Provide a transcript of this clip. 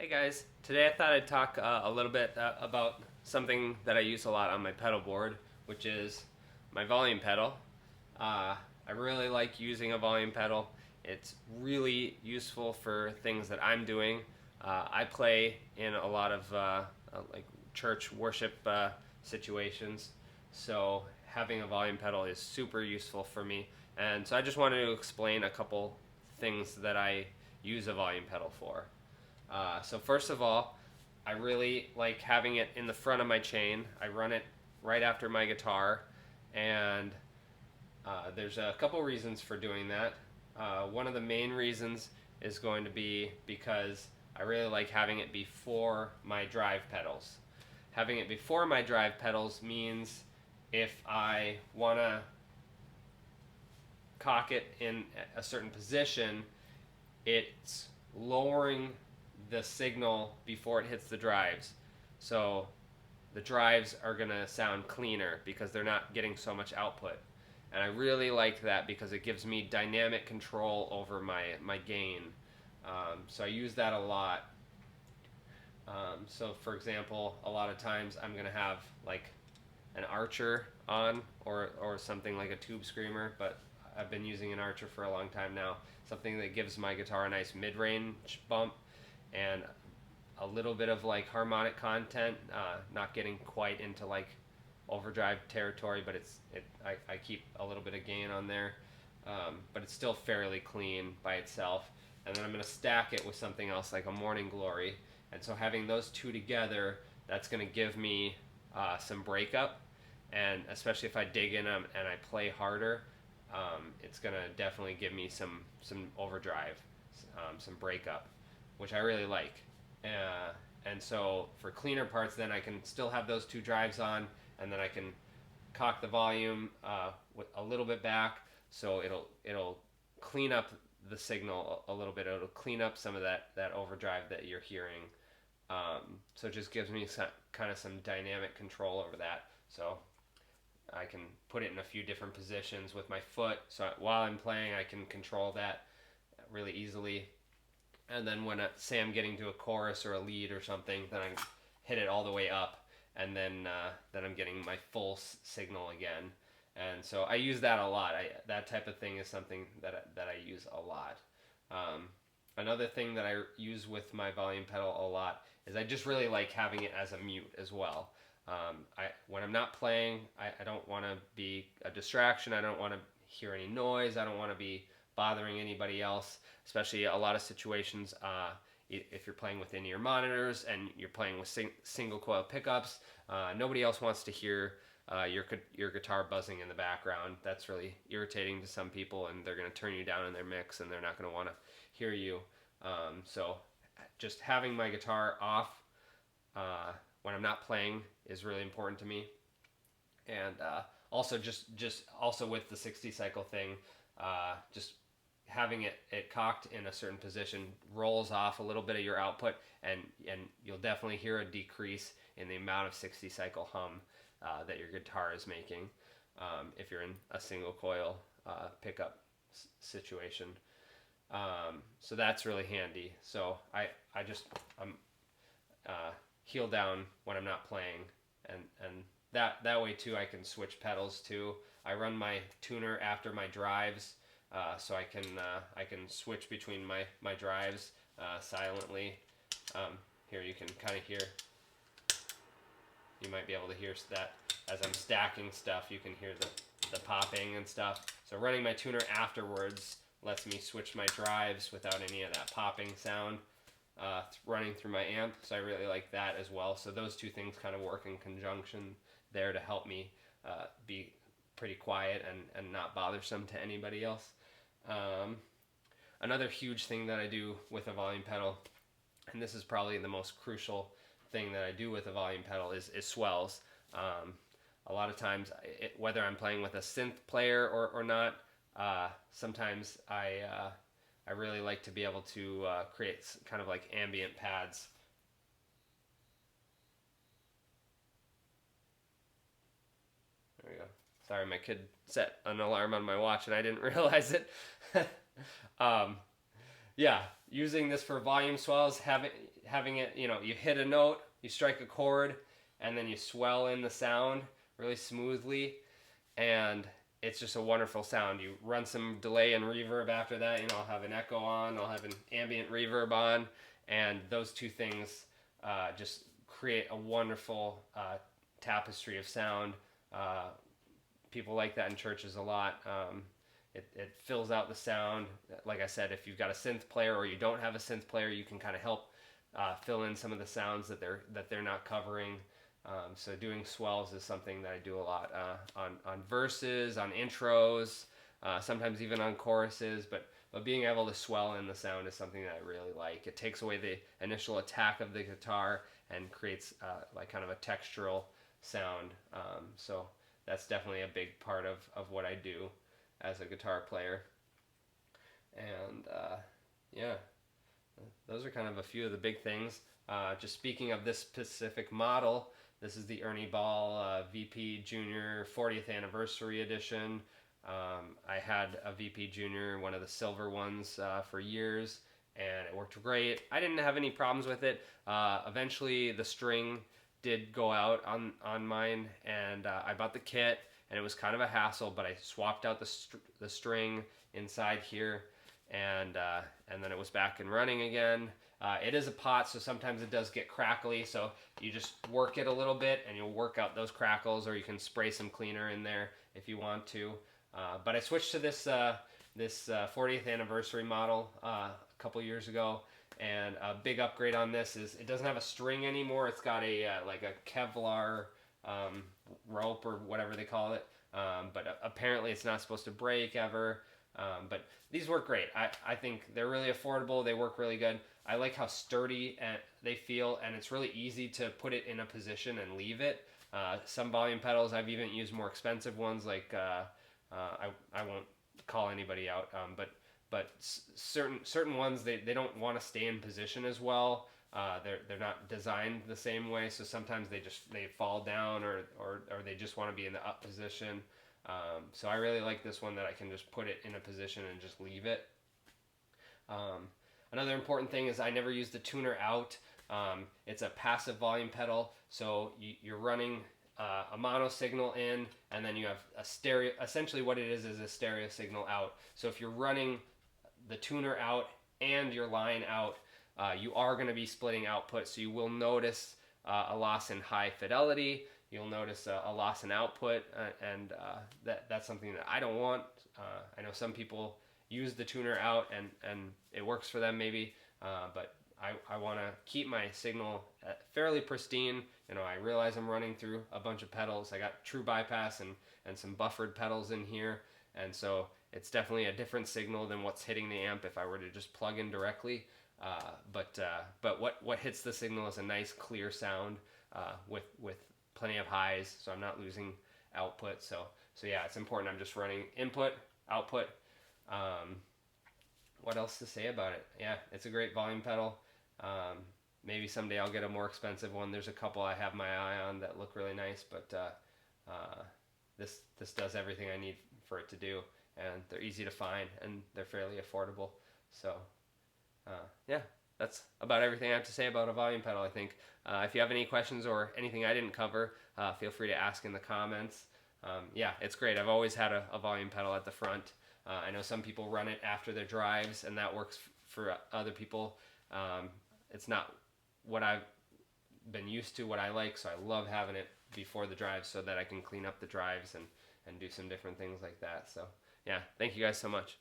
Hey guys, today I thought I'd talk a little bit about something that I use a lot on my pedal board, which is my volume pedal. I really like using a volume pedal. It's really useful for things that I'm doing. I play in a lot of like church worship situations, so having a volume pedal is super useful for me. And so I just wanted to explain a couple things that I use a volume pedal for. So first of all, I really like having it in the front of my chain. I run it right after my guitar, and there's a couple reasons for doing that. One of the main reasons is going to be because I really like having it before my drive pedals. Having it before my drive pedals means if I want to cock it in a certain position, it's lowering the signal before it hits the drives. So the drives are going to sound cleaner because they're not getting so much output. And I really like that because it gives me dynamic control over my gain. So I use that a lot. So for example, a lot of times I'm going to have like an Archer on or something like a Tube Screamer, but I've been using an Archer for a long time now. Something that gives my guitar a nice mid-range bump and a little bit of like harmonic content, not getting quite into like overdrive territory, but I keep a little bit of gain on there, but it's still fairly clean by itself. And then I'm going to stack it with something else like a Morning Glory, and so having those two together, that's going to give me some breakup, and especially if I dig in them and I play harder, it's going to definitely give me some overdrive, some breakup, which I really like. And so for cleaner parts, then I can still have those two drives on, and then I can cock the volume with a little bit back, so it'll clean up the signal a little bit. It'll clean up some of that overdrive that you're hearing. So it just gives me kind of some dynamic control over that. So I can put it in a few different positions with my foot. So while I'm playing, I can control that really easily. And then when say I'm getting to a chorus or a lead or something, then I hit it all the way up, and then I'm getting my full signal again. And so I use that a lot. That type of thing is something that I use a lot. Another thing that I use with my volume pedal a lot is I just really like having it as a mute as well. When I'm not playing, I don't want to be a distraction. I don't want to hear any noise. I don't want to be bothering anybody else, especially a lot of situations. If you're playing with in-ear monitors and you're playing with single coil pickups, nobody else wants to hear your guitar buzzing in the background. That's really irritating to some people, and they're going to turn you down in their mix, and they're not going to want to hear you. So just having my guitar off when I'm not playing is really important to me. And also just also with the 60 cycle thing, just having it cocked in a certain position rolls off a little bit of your output, and you'll definitely hear a decrease in the amount of 60 cycle hum that your guitar is making if you're in a single coil pickup situation. So that's really handy. So I'm heel down when I'm not playing, and that way too I can switch pedals too. I run my tuner after my drives, so I can switch between my drives silently. Here you can kind of hear. You might be able to hear that as I'm stacking stuff. You can hear the popping and stuff. So running my tuner afterwards lets me switch my drives without any of that popping sound running through my amp. So I really like that as well. So those two things kind of work in conjunction there to help me be pretty quiet and not bothersome to anybody else. Another huge thing that I do with a volume pedal, and this is probably the most crucial thing that I do with a volume pedal, is swells. A lot of times, whether I'm playing with a synth player or not, sometimes I really like to be able to create kind of like ambient pads. There we go. Sorry, my kid set an alarm on my watch and I didn't realize it. um, yeah, using this for volume swells, having it, you hit a note, you strike a chord, and then you swell in the sound really smoothly, and it's just a wonderful sound. You run some delay and reverb after that. I'll have an echo on, I'll have an ambient reverb on, and those two things just create a wonderful tapestry of sound. People like that in churches a lot. It fills out the sound. Like I said, if you've got a synth player or you don't have a synth player, you can kind of help fill in some of the sounds that they're not covering. So doing swells is something that I do a lot on verses, on intros, sometimes even on choruses. But being able to swell in the sound is something that I really like. It takes away the initial attack of the guitar and creates like kind of a textural sound. So that's definitely a big part of what I do as a guitar player. And yeah, those are kind of a few of the big things. Just speaking of this specific model, this is the Ernie Ball VP Junior 40th Anniversary Edition. I had a VP Junior, one of the silver ones, for years, and it worked great. I didn't have any problems with it. Eventually, the string did go out on mine, and I bought the kit, and it was kind of a hassle, but I swapped out the string inside here, and then it was back and running again. It is a pot, so sometimes it does get crackly, so you just work it a little bit and you'll work out those crackles, or you can spray some cleaner in there if you want to. But I switched to this 40th anniversary model a couple years ago, and a big upgrade on this is it doesn't have a string anymore. It's got a like a Kevlar rope or whatever they call it, but apparently it's not supposed to break ever. But these work great. I think they're really affordable. They work really good. I like how sturdy they feel, and it's really easy to put it in a position and leave it. Some volume pedals, I've even used more expensive ones, like I won't call anybody out, but certain ones they don't want to stay in position as well. They're not designed the same way, so sometimes they fall down, or they just want to be in the up position. So I really like this one that I can just put it in a position and just leave it. Another important thing is I never use the tuner out. It's a passive volume pedal, so you're running a mono signal in, and then you have a stereo. Essentially what it is a stereo signal out. So if you're running the tuner out and your line out, you are going to be splitting output, so you will notice a loss in high fidelity. You'll notice a loss in output, and that's something that I don't want. I know some people use the tuner out, and it works for them maybe, but I want to keep my signal fairly pristine. I realize I'm running through a bunch of pedals. I got true bypass and some buffered pedals in here, and so it's definitely a different signal than what's hitting the amp if I were to just plug in directly. But what hits the signal is a nice clear sound with plenty of highs, so I'm not losing output. So yeah, it's important. I'm just running input, output. What else to say about it? Yeah, it's a great volume pedal. Maybe someday I'll get a more expensive one. There's a couple I have my eye on that look really nice, but this does everything I need for it to do, and they're easy to find, and they're fairly affordable. So yeah, that's about everything I have to say about a volume pedal, I think. If you have any questions or anything I didn't cover, feel free to ask in the comments. Yeah, it's great. I've always had a volume pedal at the front. I know some people run it after their drives, and that works for other people. It's not what I've been used to, what I like, so I love having it before the drives so that I can clean up the drives and do some different things like that. So yeah, thank you guys so much.